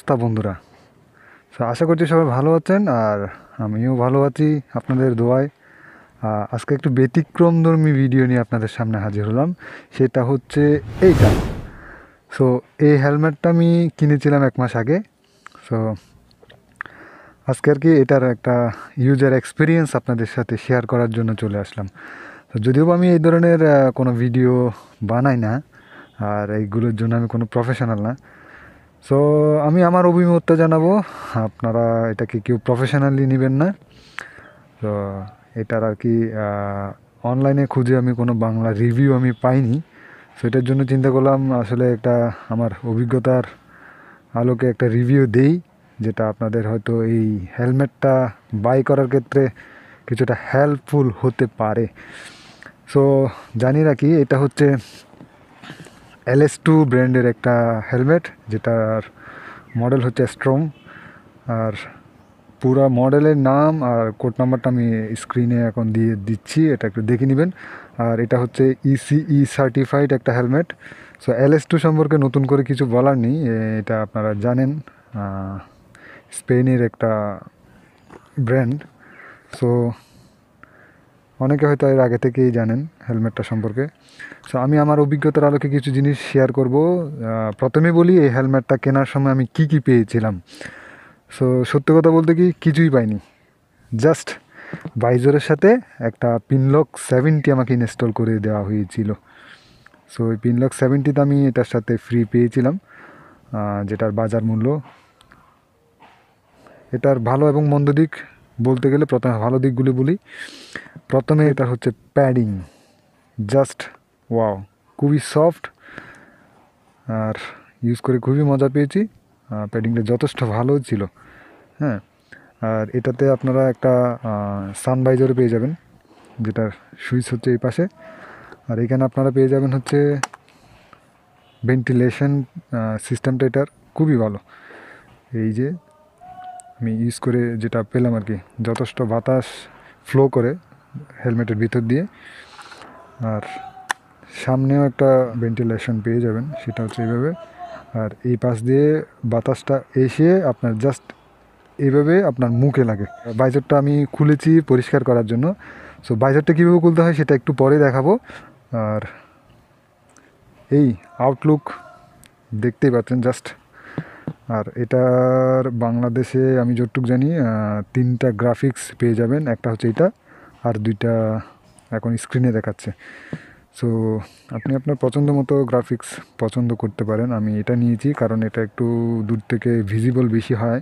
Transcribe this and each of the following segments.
অবস্থা বন্ধুরা? তো আশা করছি সবাই ভালো আছেন, আর আমিও ভালো আছি আপনাদের দোয়ায়। আজকে একটু ব্যতিক্রমধর্মী ভিডিও নিয়ে আপনাদের সামনে হাজির হলাম। সেটা হচ্ছে এইটা। সো এই হেলমেটটা আমি কিনেছিলাম 1 মাস আগে। সো আজকে আর কি এটার একটা ইউজার এক্সপিরিয়েন্স আপনাদের সাথে শেয়ার করার জন্য চলে আসলাম। তো যদিও আমি এই ধরনের কোনো ভিডিও বানাই না, আর এইগুলোর জন্য আমি কোনো প্রফেশনাল না। সো আমি আমার অভিমতটা জানাবো, আপনারা এটাকে কেউ প্রফেশনালি নেবেন না। তো এটার আর কি অনলাইনে খুঁজে আমি কোনো বাংলা রিভিউ আমি পাইনি। সো এটার জন্য চিন্তা করলাম আসলে একটা আমার অভিজ্ঞতার আলোকে একটা রিভিউ দেই, যেটা আপনাদের হয়তো এই হেলমেটটা বাই করার ক্ষেত্রে কিছুটা হেল্পফুল হতে পারে। সো জানি রাখি, এটা হচ্ছে LS2 ব্র্যান্ডের একটা হেলমেট, যেটার মডেল হচ্ছে স্ট্রম। আর পুরো মডেলের নাম আর কোড নাম্বারটা আমি স্ক্রিনে এখন দিয়ে দিচ্ছি, এটা একটু দেখে নেবেন। আর এটা হচ্ছে ECE সার্টিফাইড একটা হেলমেট। সো LS2 সম্পর্কে নতুন করে কিছু বলার নেই, এটা আপনারা জানেন, স্পেনের একটা ব্র্যান্ড। সো অনেকে হয়তো এর আগে থেকেই জানেন হেলমেটটা সম্পর্কে। সো আমি আমার অভিজ্ঞতার আলোকে কিছু জিনিস শেয়ার করব। প্রথমে বলি এই হেলমেটটা কেনার সময় আমি কি পেয়েছিলাম। সো সত্যি কথা বলতে কি কিছুই পাইনি, জাস্ট ভাইজরের সাথে একটা পিনলক 70 আমাকে ইনস্টল করে দেওয়া হয়েছিল। সো ওই পিনলক 70তে আমি এটার সাথে ফ্রি পেয়েছিলাম, যেটার বাজার মূল্য। এটার ভালো এবং মন্দ দিক বলতে গেলে প্রথমে ভালো দিকগুলি বলি। প্রথমে এটা হচ্ছে প্যাডিং, জাস্ট ওয়াও, খুবই সফট, আর ইউজ করে খুবই মজা পেয়েছি। প্যাডিংটা যথেষ্ট ভালো ছিল। হ্যাঁ, আর এটাতে আপনারা একটা সানভাইজারও পেয়ে যাবেন, যেটার সুইচ হচ্ছে এই পাশে। আর এখানে আপনারা পেয়ে যাবেন হচ্ছে ভেন্টিলেশন সিস্টেমটা এটার খুবই ভালো। এই যে আমি ইউজ করে যেটা পেলাম আর কি, যথেষ্ট বাতাস ফ্লো করে হেলমেটের ভিতর দিয়ে। আর সামনেও একটা ভেন্টিলেশন পেয়ে যাবেন, সেটা হচ্ছে এইভাবে। আর এই পাশ দিয়ে বাতাসটা এসে আপনার জাস্ট এইভাবে আপনার মুখে লাগে। বাইজারটা আমি খুলেছি পরিষ্কার করার জন্য। সো বাইজারটা কীভাবে খুলতে হয় সেটা একটু পরে দেখাবো। আর এই আউটলুক দেখতেই পাচ্ছেন জাস্ট। আর এটার বাংলাদেশে আমি যতটুকু জানি 3টা গ্রাফিক্স পেয়ে যাবেন, একটা হচ্ছে এটা, আর 2টা এখন স্ক্রিনে দেখাচ্ছে। সো আপনি আপনার পছন্দ মতো গ্রাফিক্স পছন্দ করতে পারেন। আমি এটা নিয়েছি কারণ এটা একটু দূর থেকে ভিজিবল বেশি হয়,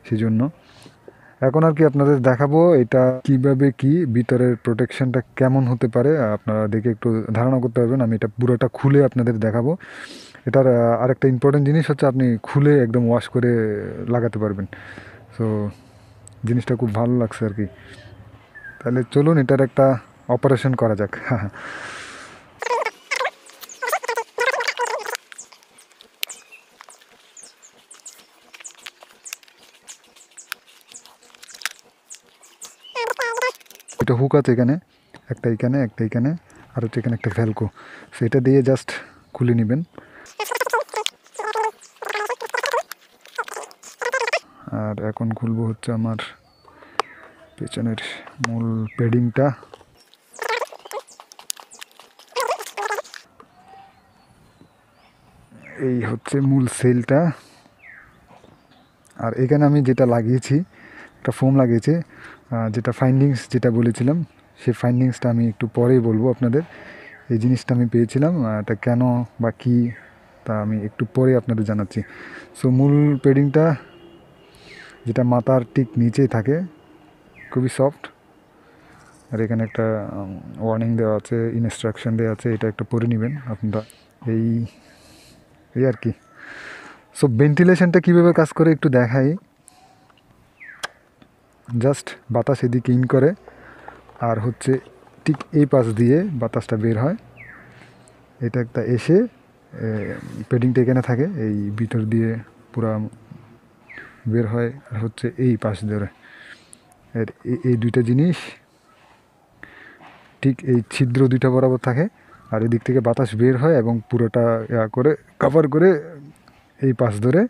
সেজন্য। এখন আর কি আপনাদের দেখাবো এটা কিভাবে কি ভিতরের প্রোটেকশনটা কেমন হতে পারে, আপনারা দেখে একটু ধারণা করতে পারবেন। আমি এটা পুরোটা খুলে আপনাদের দেখাবো। এটার আরেকটা ইম্পর্টেন্ট জিনিস হচ্ছে আপনি খুলে একদম ওয়াশ করে লাগাতে পারবেন। সো জিনিসটা খুব ভালো লাগছে আর কি। তাহলে চলুন এটার একটা অপারেশন করা যাক। এটা হুক আছে এখানে, একটা এখানে, একটা এখানে, আর হচ্ছে এখানে একটা ভ্যালকো। সেটা দিয়ে জাস্ট খুলে নেবেন। আর এখন খুলবো হচ্ছে আমার পেছনের মূল প্যাডিংটা। এই হচ্ছে মূল সেলটা। আর এখানে আমি যেটা লাগিয়েছি, একটা ফোম লাগিয়েছি, যেটা ফাইন্ডিংস যেটা বলেছিলাম, সেই ফাইন্ডিংসটা আমি একটু পরেই বলবো আপনাদের। এই জিনিসটা আমি পেয়েছিলাম, এটা কেন বা কী তা আমি একটু পরে আপনাদের জানাচ্ছি। সো মূল প্যাডিংটা যেটা মাথার ঠিক নিচেই থাকে, খুবই সফট। আর এখানে একটা ওয়ার্নিং দেওয়া আছে, ইনস্ট্রাকশন দেওয়া আছে, এটা একটু পড়ে নেবেন আপনারা। এই এই আর কি। সো ভেন্টিলেশনটা কীভাবে কাজ করে একটু দেখাই। জাস্ট বাতাস এদিকে ইন করে, আর হচ্ছে ঠিক এই পাশ দিয়ে বাতাসটা বের হয়। এটা একটা এসে প্যাডিংটা এখানে থাকে, এই ভিতর দিয়ে পুরা বের হয়, আর হচ্ছে এই পাশ ধরে। আর এই 2টা জিনিস ঠিক এই ছিদ্র 2টা বরাবর থাকে, আর এদিক থেকে বাতাস বের হয় এবং পুরোটা করে কভার করে এই পাশ ধরে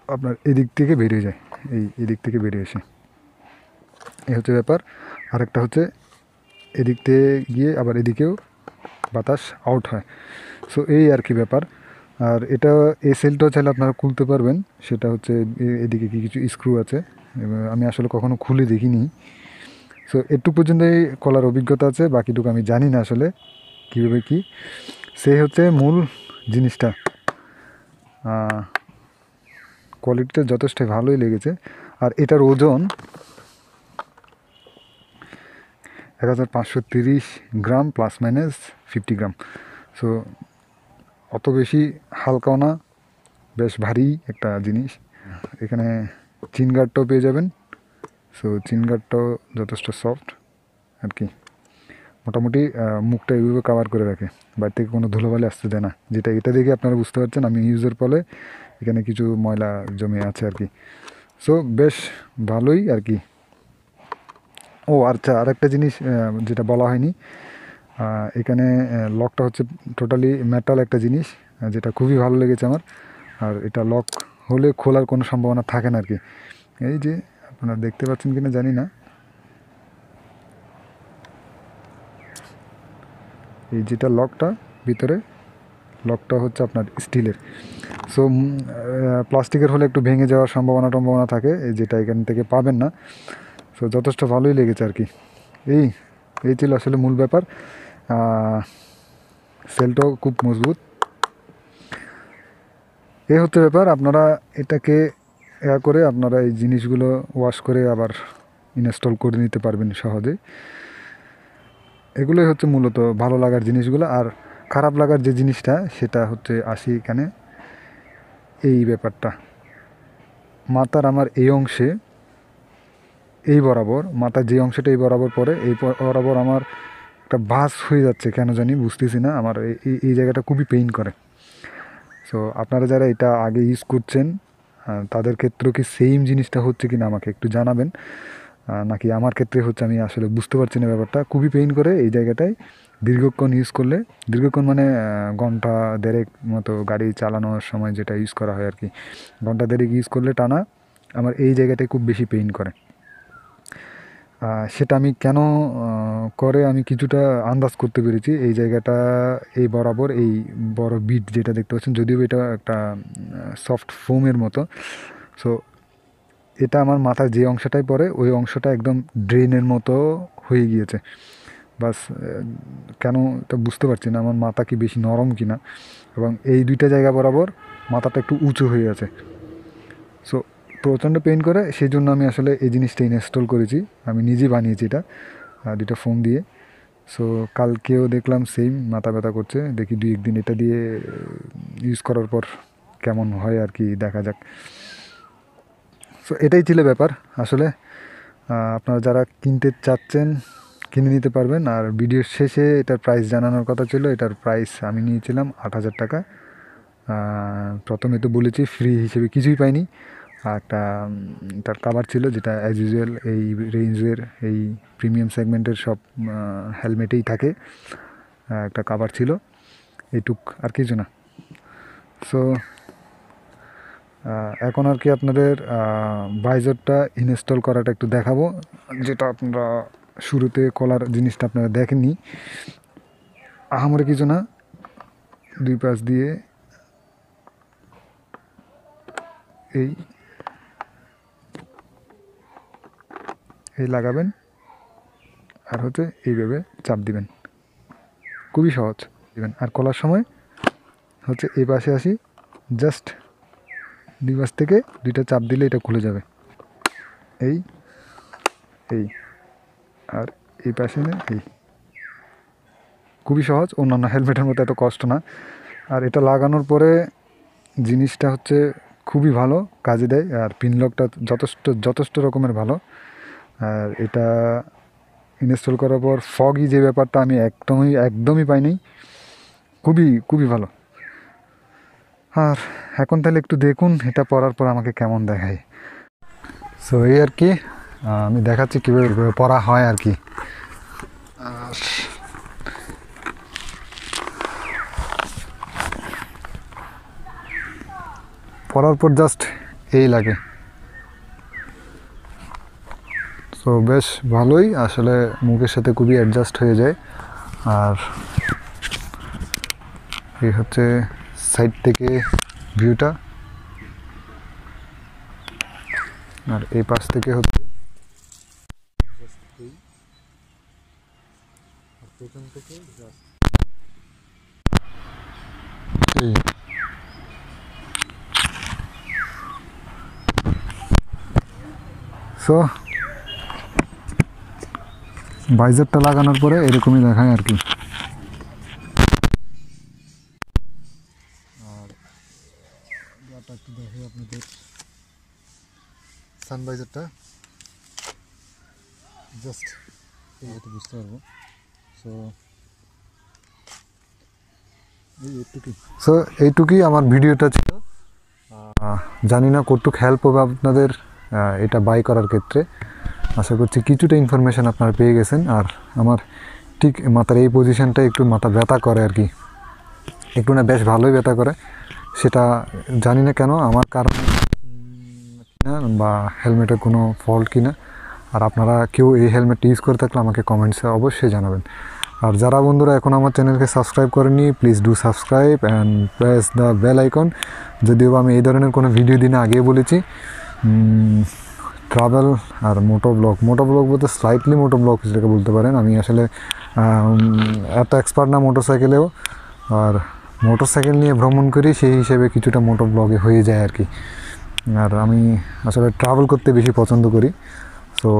আপনার এদিক থেকে বেরিয়ে যায়, এদিক থেকে বেরিয়ে এসে, এই হচ্ছে ব্যাপার। আরেকটা হচ্ছে এদিক থেকে গিয়ে আবার এদিকেও বাতাস আউট হয়। সো এই আর কি ব্যাপার। আর এটা এই সেলটাও চাইলে আপনারা খুলতে পারবেন, সেটা হচ্ছে এদিকে কি কিছু স্ক্রু আছে, আমি আসলে কখনো খুলে দেখিনি। সো একটু পর্যন্তই খোলার অভিজ্ঞতা আছে, বাকিটুকু আমি জানি না আসলে কীভাবে কী। সে হচ্ছে মূল জিনিসটা। কোয়ালিটিটা যথেষ্ট ভালোই লেগেছে। আর এটার ওজন 1530 গ্রাম +- 50 গ্রাম। সো অত বেশি হালকাও না, বেশ ভারী একটা জিনিস। এখানে চিন গার্ডটাও পেয়ে যাবেন। সো চিন গার্ডটাও যথেষ্ট সফট আর কি, মোটামুটি মুখটা এইভাবে কাভার করে রাখে, বাইরে থেকে কোনো ধুলোবালি আসতে দেয় না। যেটা এটা দেখে আপনারা বুঝতে পারছেন আমি ইউজের ফলে এখানে কিছু ময়লা জমে আছে আর কি। সো বেশ ভালোই আর কি। ও আচ্ছা, আরেকটা জিনিস যেটা বলা হয়নি, এখানে লকটা হচ্ছে টোটালি মেটাল একটা জিনিস, যেটা খুবই ভালো লেগেছে আমার। আর এটা লক হলে খোলার কোনো সম্ভাবনা থাকে না আর কি। এই যে আপনারা দেখতে পাচ্ছেন কিনা জানি না, এই যেটা লকটা ভিতরে, লকটা হচ্ছে আপনার স্টিলের। সো প্লাস্টিকের হলে একটু ভেঙে যাওয়ার সম্ভাবনা থাকে, যেটা এখান থেকে পাবেন না। সো যথেষ্ট ভালোই লেগেছে আর কি। এই এই ছিল আসলে মূল ব্যাপার। সেলটাও খুব মজবুত, এই হচ্ছে ব্যাপার। আপনারা এটাকে করে আপনারা এই জিনিসগুলো ওয়াশ করে আবার ইনস্টল করে নিতে পারবেন সহজে। এগুলোই হচ্ছে মূলত ভালো লাগার জিনিসগুলো। আর খারাপ লাগার যে জিনিসটা সেটা হচ্ছে আসি এখানে, এই ব্যাপারটা মাথার আমার এই অংশে, এই বরাবর মাথার যে অংশটা এই বরাবর পরে, এই বরাবর আমার একটা ভাঁজ হয়ে যাচ্ছে, কেন জানি বুঝতেছি না। আমার এই জায়গাটা খুবই পেইন করে। সো আপনারা যারা এটা আগে ইউজ করছেন তাদের ক্ষেত্রেও কি সেম জিনিসটা হচ্ছে কি না আমাকে একটু জানাবেন, নাকি আমার ক্ষেত্রে হচ্ছে আমি আসলে বুঝতে পারছি না ব্যাপারটা। খুবই পেইন করে এই জায়গাটায় দীর্ঘক্ষণ ইউজ করলে, দীর্ঘক্ষণ মানে ঘন্টা দেড়েক মতো গাড়ি চালানোর সময় যেটা ইউজ করা হয় আর কি, ঘন্টা দেড়েক ইউজ করলে টানা আমার এই জায়গাটায় খুব বেশি পেইন করে। সেটা আমি কেন করে আমি কিছুটা আন্দাজ করতে পেরেছি। এই জায়গাটা এই বরাবর এই বড় বিট যেটা দেখতে পাচ্ছেন, যদিও এটা একটা সফট ফোমের মতো। সো এটা আমার মাথার যে অংশটাই পড়ে ওই অংশটা একদম ড্রেনের মতো হয়ে গিয়েছে। বাস কেন এটা বুঝতে পারছি না, আমার মাথা কি বেশি নরম কিনা, এবং এই দুইটা জায়গা বরাবর মাথাটা একটু উঁচু হয়ে আছে। সো প্রচণ্ড পেইন করে, সেই জন্য আমি আসলে এই জিনিসটা ইনস্টল করেছি। আমি নিজেই বানিয়েছি এটা দুইটা ফোম দিয়ে। সো কালকেও দেখলাম সেম মাথা ব্যথা করছে, দেখি 2-1 দিন এটা দিয়ে ইউজ করার পর কেমন হয় আর কি, দেখা যাক। সো এটাই ছিল ব্যাপার আসলে। আপনারা যারা কিনতে চাচ্ছেন কিনে নিতে পারবেন। আর ভিডিওর শেষে এটার প্রাইস জানানোর কথা ছিল। এটার প্রাইস আমি নিয়েছিলাম 8,000 টাকা। প্রথমে তো বলেছি ফ্রি হিসেবে কিছুই পাইনি। একটা তার কাভার ছিল, যেটা অ্যাজ ইউজুয়াল এই রেঞ্জের এই প্রিমিয়াম সেগমেন্টের সব হেলমেটেই থাকে, একটা কাভার ছিল, এইটুক আর কিছু না। সো এখন আর কি আপনাদের ভাইজারটা ইনস্টল করাটা একটু দেখাবো, যেটা আপনারা শুরুতে কলার জিনিসটা আপনারা দেখেননি। আহামরি কিছু না, দুই পাশ দিয়ে এই লাগাবেন, আর হচ্ছে এইভাবে চাপ দিবেন, খুবই সহজ দিবেন। আর কলার সময় হচ্ছে এই পাশে আসি, জাস্ট দুই পাশ থেকে দুইটা চাপ দিলে এটা খুলে যাবে। এই আর এই পাশে এই, খুবই সহজ, অন্যান্য হেলমেটের মতো এত কষ্ট না। আর এটা লাগানোর পরে জিনিসটা হচ্ছে খুবই ভালো কাজে দেয়। আর পিনলকটা যথেষ্ট রকমের ভালো। আর এটা ইনস্টল করার পর ফগই যে ব্যাপারটা আমি একদমই পাইনি, খুবই ভালো। আর এখন তাহলে একটু দেখুন এটা পরার পর আমাকে কেমন দেখায়। সো এই আর কি, আমি দেখাচ্ছি কীভাবে পরা হয় আর কি। আর পরার পর জাস্ট সেই লাগে। তো বেশ ভালোই আসলে, মুখের সাথে খুবই অ্যাডজাস্ট হয়ে যায়। আর এই হচ্ছে সাইড থেকে ভিউটা, আর এই পাশ থেকে হচ্ছে এই সো ভাইজারটা লাগানোর পরে এরকমই দেখায় আর কি। আর একটু দেখে আপনাদের সানভাইজারটা জাস্ট এইটা বুঝতে পারবো। সো এইটুকুই আমার ভিডিওটা ছিল। জানি না কতটুকু হেল্প হবে আপনাদের এটা বাই করার ক্ষেত্রে। আশা করছি কিছুটা ইনফরমেশান আপনারা পেয়ে গেছেন। আর আমার ঠিক মাথার এই পজিশানটা একটু মাথা ব্যথা করে আর কি, একটু না বেশ ভালোই ব্যথা করে। সেটা জানি না কেন, আমার কারণে কিনা বা হেলমেটের কোনো ফল্ট কিনা। আর আপনারা কেউ এই হেলমেটটা ইউজ করে থাকলে আমাকে কমেন্টসে অবশ্যই জানাবেন। আর যারা বন্ধুরা এখন আমার চ্যানেলকে সাবস্ক্রাইব করেননি, please do subscribe and press the bell icon. যদিও আমি এই ধরনের কোনো ভিডিও দিনে আগেই বলেছি, ট্রাভেল আর মোটো ব্লগ বলতে স্লাইটলি মোটো ব্লগ যেটাকে বলতে পারেন। আমি আসলে এত এক্সপার্ট না মোটরসাইকেলেও, আর মোটরসাইকেল নিয়ে ভ্রমণ করি সেই হিসেবে কিছুটা মোটো ব্লগে হয়ে যায় আর কি। আর আমি আসলে ট্রাভেল করতে বেশি পছন্দ করি। সো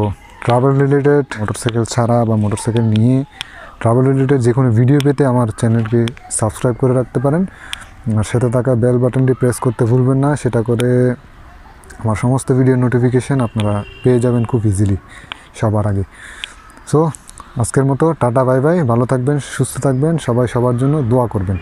ট্রাভেল রিলেটেড, মোটরসাইকেল ছাড়া বা মোটরসাইকেল নিয়ে ট্রাভেল রিলেটেড যে কোনো ভিডিও পেতে আমার চ্যানেলকে সাবস্ক্রাইব করে রাখতে পারেন। আর সাথে থাকা বেল বাটনটি প্রেস করতে ভুলবেন না, সেটা করে আমার সমস্ত ভিডিওর নোটিফিকেশান আপনারা পেয়ে যাবেন খুব ইজিলি সবার আগে। সো আজকের মতো টাটা, বাই বাই, ভালো থাকবেন, সুস্থ থাকবেন, সবাই সবার জন্য দোয়া করবেন।